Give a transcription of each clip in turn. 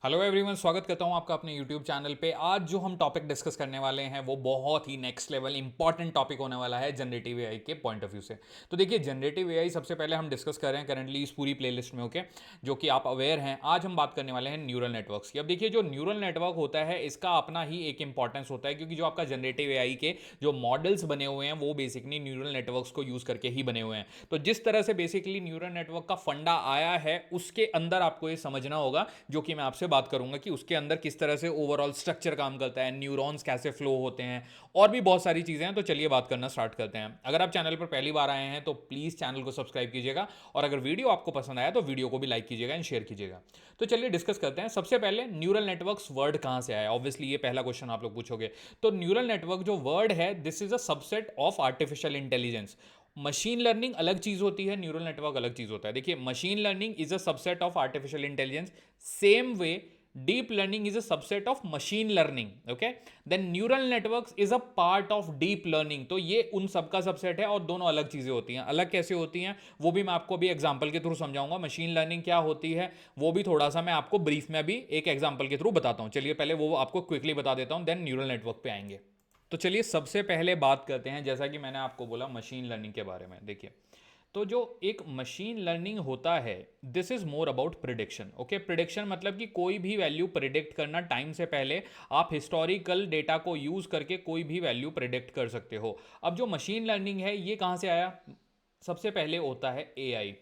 Hello everyone, स्वागत करता हूं आपका अपने यूट्यूब चैनल पे। आज जो हम टॉपिक डिस्कस करने वाले हैं वो बहुत ही नेक्स्ट लेवल इंपॉर्टेंट टॉपिक होने वाला है जनरेटिव एआई के पॉइंट ऑफ व्यू से। तो देखिए, जनरेटिव एआई सबसे पहले हम डिस्कस कर रहे हैं करंटली इस पूरी प्लेलिस्ट में, ओके, जो कि आप अवेयर हैं। आज हम बात करने वाले हैं न्यूरल नेटवर्क्स की। अब देखिए, जो न्यूरल नेटवर्क होता है इसका अपना ही एक इंपॉर्टेंस होता है, क्योंकि जो आपका जनरेटिव एआई के जो मॉडल्स बने हुए हैं वो बेसिकली न्यूरल नेटवर्क्स को यूज करके ही बने हुए हैं। तो जिस तरह से बेसिकली न्यूरल नेटवर्क का फंडा आया है उसके अंदर आपको ये समझना होगा, जो कि मैं आपसे बात करूंगा कि उसके अंदर किस तरह से ओवरऑल स्ट्रक्चर काम करता है, न्यूरॉन्स कैसे फ्लो होते हैं, और भी बहुत सारी चीजें हैं। तो चलिए बात करना स्टार्ट करते हैं। अगर आप चैनल पर पहली बार आए हैं तो प्लीज चैनल को सब्सक्राइब कीजिएगा, और अगर वीडियो आपको पसंद आया तो वीडियो को भी लाइक कीजिएगा एंड शेयर कीजिएगा। तो चलिए डिस्कस करते हैं। सबसे पहले न्यूरल नेटवर्क्स वर्ड कहां से आया, ऑब्वियसली ये पहला क्वेश्चन आप लोग पूछोगे। तो न्यूरल नेटवर्क जो वर्ड है, this is a subset of artificial intelligence. Machine learning अलग चीज होती है, न्यूरल नेटवर्क अलग चीज होता है। देखिए, machine learning is a subset of artificial intelligence, same way deep learning is a subset of machine learning, okay, then neural networks is a part of deep learning। तो ये उन सब का सबसेट है और दोनों अलग चीजें होती हैं। अलग कैसे होती हैं वो भी मैं आपको भी एग्जांपल के थ्रू समझाऊंगा। मशीन लर्निंग क्या होती है वो भी थोड़ा सा मैं आपको ब्रीफ में भी एक एग्जांपल के थ्रू बताता हूं। चलिए पहले वो आपको क्विकली बता देता हूं, देन न्यूरल नेटवर्क पे आएंगे। तो चलिए सबसे पहले बात करते हैं, जैसा कि मैंने आपको बोला, मशीन लर्निंग के बारे में। देखिए, तो जो एक मशीन लर्निंग होता है, this is more about prediction, okay. Prediction मतलब कि कोई भी वैल्यू प्रिडिक्ट करना टाइम से पहले। आप हिस्टोरिकल डेटा को यूज करके कोई भी वैल्यू प्रिडिक्ट कर सकते हो। अब जो मशीन लर्निंग है ये कहां से आया? सबसे पहले होता है एआई।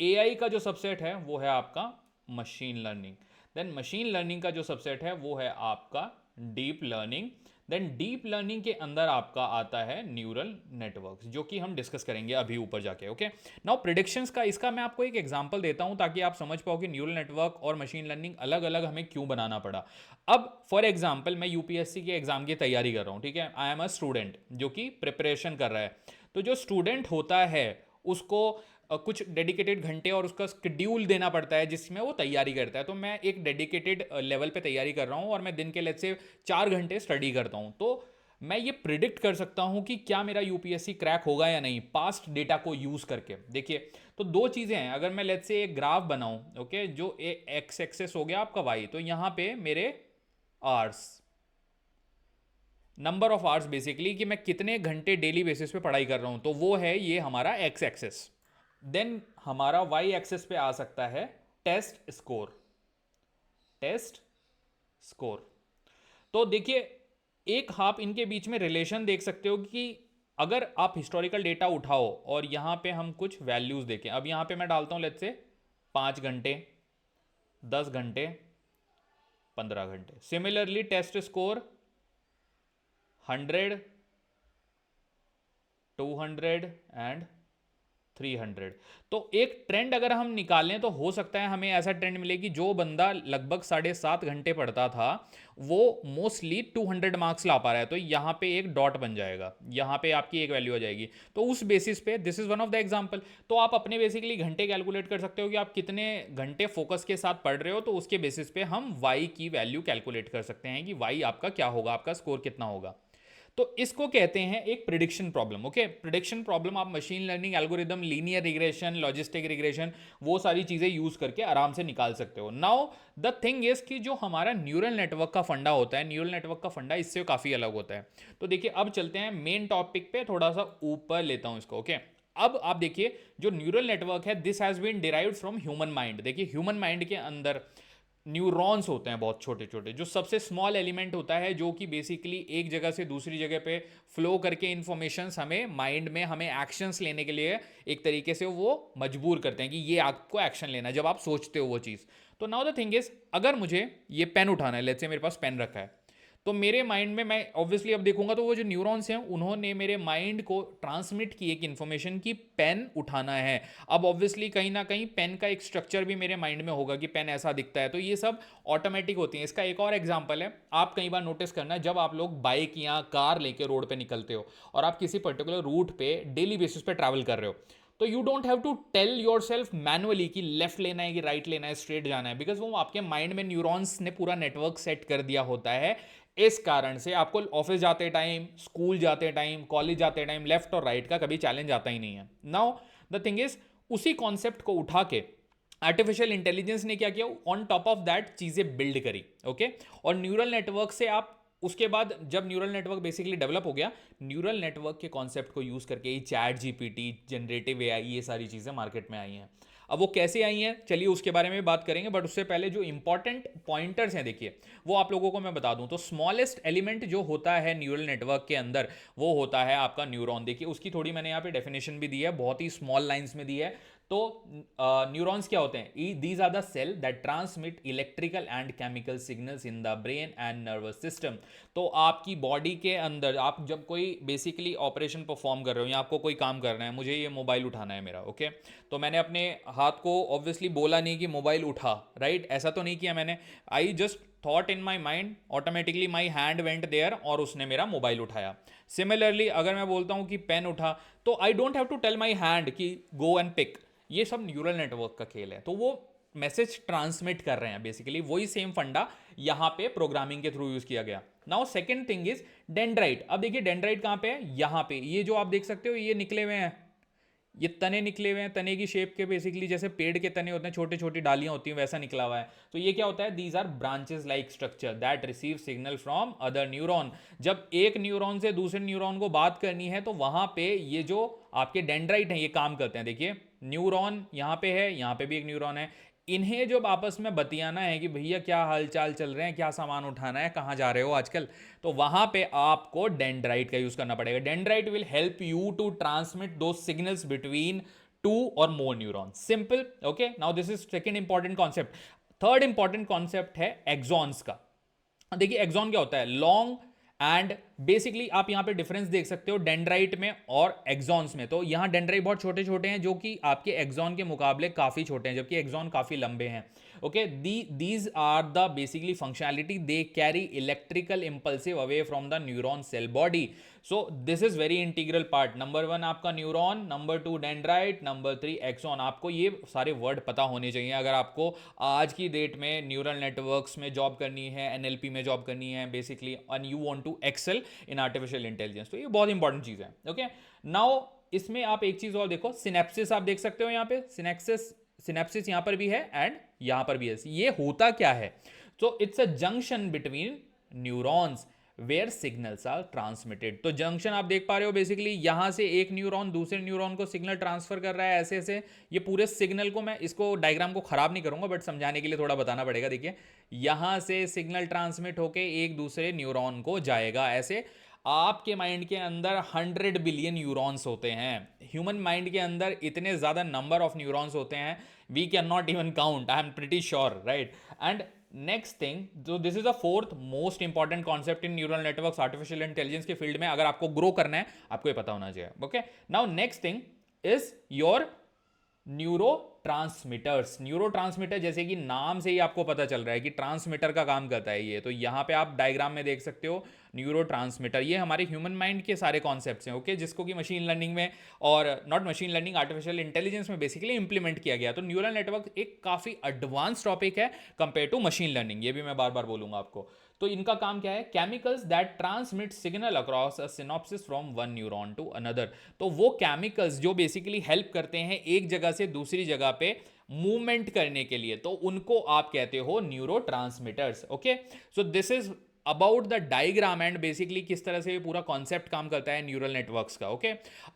एआई का जो सबसेट है वो है आपका machine learning. Then machine learning का जो सबसेट है वो है आपका deep learning. Then deep learning के अंदर आपका आता है न्यूरल नेटवर्क्स, जो कि हम डिस्कस करेंगे अभी ऊपर जाके, ओके। नाउ प्रिडिक्शंस का, इसका मैं आपको एक एग्जांपल देता हूं ताकि आप समझ पाओ कि न्यूरल नेटवर्क और मशीन लर्निंग अलग अलग हमें क्यों बनाना पड़ा। अब फॉर एग्जांपल मैं यूपीएससी के एग्जाम की तैयारी कर रहा हूं, ठीक है। आई एम अ स्टूडेंट जो कि प्रिपरेशन कर रहा है। तो जो स्टूडेंट होता है उसको कुछ डेडिकेटेड घंटे और उसका स्केड्यूल देना पड़ता है जिसमें वो तैयारी करता है। तो मैं एक डेडिकेटेड लेवल पे तैयारी कर रहा हूँ और मैं दिन के लेट से 4 घंटे स्टडी करता हूँ। तो मैं ये प्रिडिक्ट कर सकता हूँ कि क्या मेरा यूपीएससी क्रैक होगा या नहीं, पास्ट डेटा को यूज करके। देखिए, तो दो चीजें हैं। अगर मैं लेट से एक ग्राफ बनाऊं, ओके, जो एक्स एक्सेस हो गया आपका वाई, तो यहां पे मेरे hours, number of hours basically, कि मैं कितने घंटे डेली बेसिस पे पढ़ाई कर रहा हूं, तो वो है ये हमारा एक्स एक्सेस। देन हमारा वाई एक्सेस पे आ सकता है टेस्ट स्कोर। टेस्ट स्कोर, तो देखिए, एक आप इनके बीच में रिलेशन देख सकते हो कि अगर आप हिस्टोरिकल डेटा उठाओ और यहां पे हम कुछ वैल्यूज देखें। अब यहां पे मैं डालता हूं लेट्स से 5 घंटे, 10 घंटे, 15 घंटे। Similarly test score 100, 200 and 300। तो एक ट्रेंड अगर हम निकालें तो हो सकता है हमें ऐसा ट्रेंड मिले कि जो बंदा लगभग 7.5 घंटे पढ़ता था वो मोस्टली 200 मार्क्स ला पा रहा है। तो यहां पे एक डॉट बन जाएगा, यहां पे आपकी एक वैल्यू आ जाएगी। तो उस बेसिस पे this is one of the example. तो आप अपने बेसिकली घंटे कैलकुलेट कर सकते हो कि आप कितने घंटे फोकस के साथ पढ़ रहे हो। तो उसके बेसिस पे हम वाई की वैल्यू कैलकुलेट कर सकते हैं कि वाई आपका क्या होगा, आपका स्कोर कितना होगा। तो इसको कहते हैं एक prediction problem, okay. Prediction problem आप machine learning algorithm, linear regression, logistic regression, वो सारी चीजें यूज करके आराम से निकाल सकते हो। नाउ द थिंग इज कि जो हमारा न्यूरल नेटवर्क का फंडा होता है, न्यूरल नेटवर्क का फंडा इससे काफी अलग होता है। तो देखिए, अब चलते हैं मेन टॉपिक पे, थोड़ा सा ऊपर लेता हूं इसको, ओके। अब आप देखिए, जो न्यूरल नेटवर्क है this has been derived from human mind. देखिए, ह्यूमन माइंड के अंदर न्यूरॉन्स होते हैं बहुत छोटे छोटे, जो सबसे स्मॉल एलिमेंट होता है, जो कि बेसिकली एक जगह से दूसरी जगह पे फ्लो करके इंफॉर्मेशंस हमें माइंड में, हमें एक्शंस लेने के लिए एक तरीके से वो मजबूर करते हैं कि ये आपको एक्शन लेना है जब आप सोचते हो वो चीज़। तो नाउ द थिंग इज, अगर मुझे ये पेन उठाना है, लेट्स से मेरे पास पेन रखा है, तो मेरे माइंड में, मैं ऑब्वियसली अब देखूंगा तो वो जो न्यूरॉन्स हैं उन्होंने मेरे माइंड को ट्रांसमिट की एक इन्फॉर्मेशन की पेन उठाना है। अब ऑब्वियसली कहीं ना कहीं पेन का एक स्ट्रक्चर भी मेरे माइंड में होगा कि पेन ऐसा दिखता है। तो ये सब ऑटोमेटिक होती है। इसका एक और एग्जांपल है, आप कई बार नोटिस करना, जब आप लोग बाइक या कार लेके रोड पे निकलते हो और आप किसी पर्टिकुलर रूट पे डेली बेसिस पे ट्रैवल कर रहे हो, तो you don't have to tell yourself manually कि लेफ्ट लेना है कि राइट लेना है, स्ट्रेट जाना है, बिकॉज वो आपके माइंड में न्यूरॉन्स ने पूरा नेटवर्क सेट कर दिया होता है। इस कारण से आपको ऑफिस जाते टाइम, स्कूल जाते टाइम, कॉलेज जाते टाइम लेफ्ट और राइट का कभी चैलेंज आता ही नहीं है। नाउ द थिंग इज, उसी कॉन्सेप्ट को उठा के आर्टिफिशियल इंटेलिजेंस ने क्या किया, ऑन टॉप ऑफ दैट चीज़ें बिल्ड करी, ओके। और न्यूरल नेटवर्क से आप उसके बाद जब न्यूरल नेटवर्क बेसिकली डेवलप हो गया, न्यूरल नेटवर्क के कॉन्सेप्ट को यूज़ करके ही चैट जीपीटी, जनरेटिव एआई, ये सारी चीज़ें मार्केट में आई हैं। अब वो कैसे आई हैं, चलिए उसके बारे में बात करेंगे, बट उससे पहले जो इंपॉर्टेंट पॉइंटर्स हैं देखिए, वो आप लोगों को मैं बता दूं। तो स्मॉलेस्ट एलिमेंट जो होता है न्यूरल नेटवर्क के अंदर, वो होता है आपका न्यूरॉन। देखिए उसकी थोड़ी मैंने यहाँ पे डेफिनेशन भी दी है, बहुत ही स्मॉल लाइंस में दी है। तो न्यूरॉन्स क्या होते हैं, these are the cell that transmit electrical and chemical signals in the brain and nervous system. तो आपकी बॉडी के अंदर आप जब कोई बेसिकली ऑपरेशन परफॉर्म कर रहे हो या आपको कोई काम करना है, मुझे ये मोबाइल उठाना है मेरा, ओके, तो मैंने अपने हाथ को ऑब्वियसली बोला नहीं कि मोबाइल उठा, राइट, ऐसा तो नहीं किया मैंने। I just thought in my mind, automatically my hand went there और उसने मेरा मोबाइल उठाया। सिमिलरली अगर मैं बोलता हूं कि पेन उठा, तो I don't have to tell my hand कि गो एंड पिक। ये सब न्यूरल नेटवर्क का खेल है, तो वो मैसेज ट्रांसमिट कर रहे हैं बेसिकली। वही सेम फंडा यहां पे प्रोग्रामिंग के थ्रू यूज किया गया। Now second thing is dendrite. अब देखिए डेंड्राइट कहां पे है, यहां पे, ये जो आप देख सकते हो ये निकले हुए हैं, ये तने निकले हुए हैं, तने की शेप के, बेसिकली जैसे पेड़ के तने होते हैं, छोटे छोटी डालियां होती हैं, वैसा निकला हुआ है। तो ये क्या होता है, these are branches like structure that receive signal from other neuron. जब एक न्यूरॉन से दूसरे न्यूरॉन को बात करनी है, तो वहां पे ये जो आपके डेंड्राइट हैं ये काम करते हैं। देखिए न्यूरॉन यहाँ पे है, यहाँ पे भी एक न्यूरॉन है, इन्हें जब आपस में बतियाना है कि भैया क्या हालचाल चल रहे हैं, क्या सामान उठाना है, कहाँ जा रहे हो आजकल, तो वहां पे आपको डेंड्राइट का यूज करना पड़ेगा। Dendrite will help you to transmit दो सिग्नल्स बिटवीन टू और more neurons. Simple, okay. Now this is second important concept. Third important concept है एक्सॉन्स का। देखिए एक्सॉन क्या होता है, लॉन्ग एंड बेसिकली आप यहां पे डिफरेंस देख सकते हो डेंड्राइट में और एक्सॉन्स में। तो यहां डेंड्राइट बहुत छोटे छोटे हैं, जो कि आपके एक्सॉन के मुकाबले काफी छोटे हैं, जबकि एक्सॉन काफी लंबे हैं, okay. These are the basically functionality, they carry electrical impulsive away from the neuron cell body. So this is very integral part. Number 1 आपका neuron, number 2 dendrite, number 3 axon. आपको ये सारे वर्ड पता होने चाहिए अगर आपको आज की डेट में न्यूरल नेटवर्क्स में जॉब करनी है, एनएलपी में जॉब करनी है basically, and you want to excel in artificial intelligence. तो ये बहुत इंपॉर्टेंट चीज है, ओके। नाउ इसमें आप एक चीज और देखो, सिनेप्सिस आप देख सकते हो यहाँ पे, सिनेप्सिस यहां पर भी है एंड यहां पर भी है। ये होता क्या है, तो it's a junction between neurons where signals are transmitted. तो जंक्शन आप देख पा रहे हो, बेसिकली यहां से एक न्यूरॉन दूसरे न्यूरॉन को सिग्नल ट्रांसफर कर रहा है, ऐसे ऐसे। ये पूरे सिग्नल को, मैं इसको डायग्राम को खराब नहीं करूंगा, बट समझाने के लिए थोड़ा बताना पड़ेगा। देखिए यहां से सिग्नल ट्रांसमिट होके एक दूसरे न्यूरॉन को जाएगा, ऐसे। आपके माइंड के अंदर 100 बिलियन न्यूरॉन्स होते हैं। ह्यूमन माइंड के अंदर इतने ज्यादा नंबर ऑफ न्यूरॉन्स होते हैं, we can not even count, I am pretty sure, right. And next thing, जो this is the fourth most important concept in neural networks artificial intelligence के फील्ड में। अगर आपको ग्रो करना है, आपको ये पता होना चाहिए, okay. Now next thing is your neuro transmitters. Neuro transmitter, जैसे कि नाम से ही आपको पता चल रहा है कि ट्रांसमीटर का काम करता है ये, तो यहां पे आप डायग्राम में देख सकते हो न्यूरो ट्रांसमीटर। ये हमारे ह्यूमन माइंड के सारे कॉन्सेप्ट्स हैं, ओके, जिसको कि मशीन लर्निंग में, और not machine learning, artificial intelligence में बेसिकली इंप्लीमेंट किया गया। तो न्यूरल नेटवर्क एक काफी एडवांस टॉपिक है कंपेयर टू मशीन लर्निंग, ये भी मैं बार बार बोलूंगा आपको। तो इनका काम क्या है, chemicals that transmit signal across a synopsis from one neuron to another. तो वो केमिकल्स जो बेसिकली हेल्प करते हैं एक जगह से दूसरी जगह पे मूवमेंट करने के लिए, तो उनको आप कहते हो neuro transmitters, okay. So this is about the diagram and basically किस तरह से ये पूरा कॉन्सेप्ट काम करता है न्यूरल नेटवर्क्स का, ओके।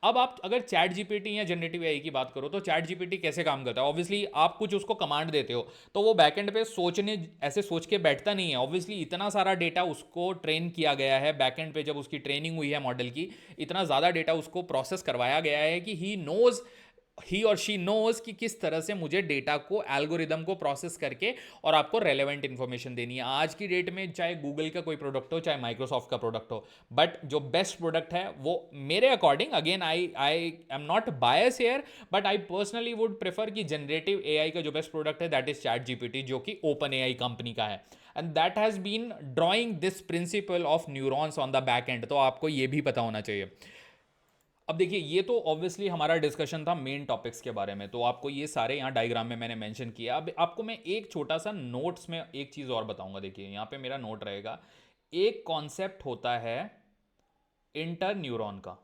अब आप अगर चैट जीपीटी या जनरेटिव एआई की बात करो, तो चैट जीपीटी कैसे काम करता है, ऑब्वियसली आप कुछ उसको कमांड देते हो, तो वो बैकएंड पे सोचने, ऐसे सोच के बैठता नहीं है। ऑब्वियसली इतना सारा डेटा उसको ट्रेन किया गया है बैकएंड पे, जब उसकी ट्रेनिंग हुई है मॉडल की, इतना ज़्यादा डेटा उसको प्रोसेस करवाया गया है कि ही और शी नोज कि किस तरह से मुझे डेटा को, एल्गोरिदम को प्रोसेस करके और आपको रेलेवेंट इंफॉर्मेशन देनी है। आज की डेट में चाहे गूगल का कोई प्रोडक्ट हो, चाहे माइक्रोसॉफ्ट का प्रोडक्ट हो, बट जो बेस्ट प्रोडक्ट है वो मेरे according, again I am not bias here, but I personally would prefer कि जनरेटिव एआई का जो बेस्ट प्रोडक्ट है दैट इज चैट जीपीटी, जो कि ओपन एआई कंपनी का है, and that has been drawing this principle of neurons on the back end. तो आपको ये भी पता होना चाहिए। अब देखिए ये तो ऑब्वियसली हमारा डिस्कशन था मेन टॉपिक्स के बारे में, तो आपको ये सारे यहाँ डायग्राम में मैंने मेंशन किया। अब आपको मैं एक छोटा सा नोट्स में एक चीज़ और बताऊंगा। देखिए यहाँ पे मेरा नोट रहेगा, एक कॉन्सेप्ट होता है इंटर न्यूरॉन का,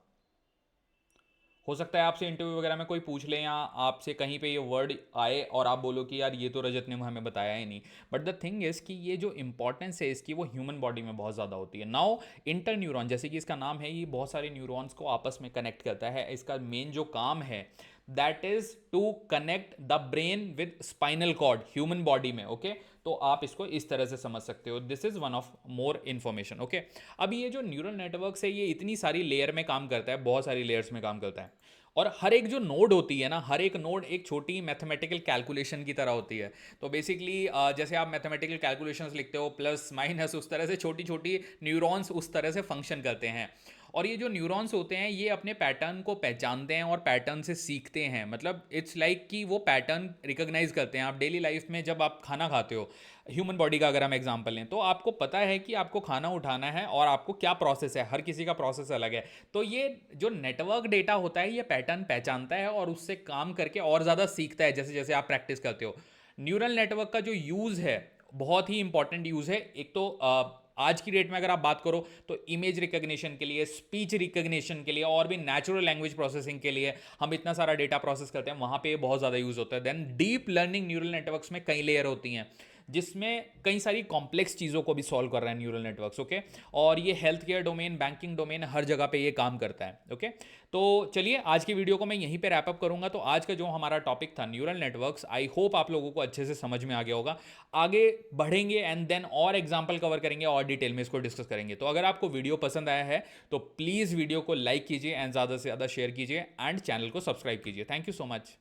हो सकता है आपसे इंटरव्यू वगैरह में कोई पूछ ले या आपसे कहीं पे ये वर्ड आए और आप बोलो कि यार ये तो रजत ने हमें बताया ही नहीं, बट द थिंग इज कि ये जो इंपॉर्टेंस है इसकी वो ह्यूमन बॉडी में बहुत ज़्यादा होती है। नाउ इंटर न्यूरॉन, जैसे कि इसका नाम है, ये बहुत सारे न्यूरॉन्स को आपस में कनेक्ट करता है। इसका मेन जो काम है that is to connect the brain with spinal cord human body में। ओके, तो आप इसको इस तरह से समझ सकते हो। This is one of more information. Okay, अब ये जो न्यूरल नेटवर्क है ये इतनी सारी लेयर में काम करता है, बहुत सारी लेयर्स में काम करता है, और हर एक जो नोड होती है ना, हर एक नोड एक छोटी मैथमेटिकल कैलकुलेशन की तरह होती है। तो बेसिकली जैसे आप मैथमेटिकल कैलकुलेशंस लिखते हो, प्लस माइनस, उस तरह से छोटी छोटी न्यूरॉन्स उस तरह से फंक्शन करते हैं। और ये जो न्यूरॉन्स होते हैं ये अपने पैटर्न को पहचानते हैं और पैटर्न से सीखते हैं। मतलब इट्स लाइक कि वो पैटर्न रिकॉग्नाइज करते हैं। आप डेली लाइफ में जब आप खाना खाते हो, ह्यूमन बॉडी का अगर हम एग्जांपल लें, तो आपको पता है कि आपको खाना उठाना है और आपको क्या प्रोसेस है, हर किसी का प्रोसेस अलग है। तो ये जो नेटवर्क डेटा होता है ये पैटर्न पहचानता है और उससे काम करके और ज़्यादा सीखता है जैसे जैसे आप प्रैक्टिस करते हो। न्यूरल नेटवर्क का जो यूज़ है बहुत ही इंपॉर्टेंट यूज़ है। एक तो आज की डेट में अगर आप बात करो तो इमेज रिकग्निशन के लिए, स्पीच रिकग्निशन के लिए और भी नेचुरल लैंग्वेज प्रोसेसिंग के लिए हम इतना सारा डेटा प्रोसेस करते हैं, वहाँ पे बहुत ज़्यादा यूज़ होता है। Then deep learning neural networks में कई लेयर होती हैं जिसमें कई सारी कॉम्प्लेक्स चीज़ों को भी सॉल्व कर रहे हैं न्यूरल नेटवर्क्स। ओके, और ये health care domain, banking domain, हर जगह पे ये काम करता है। ओके, तो चलिए आज की वीडियो को मैं यहीं पे रैप अप करूंगा। तो आज का जो हमारा टॉपिक था न्यूरल नेटवर्क्स, आई होप आप लोगों को अच्छे से समझ में आ गया होगा। आगे बढ़ेंगे एंड देन और एग्जाम्पल कवर करेंगे और डिटेल में इसको डिस्कस करेंगे। तो अगर आपको वीडियो पसंद आया है तो प्लीज़ वीडियो को लाइक कीजिए एंड ज़्यादा से ज़्यादा शेयर कीजिए एंड चैनल को सब्सक्राइब कीजिए। Thank you so much.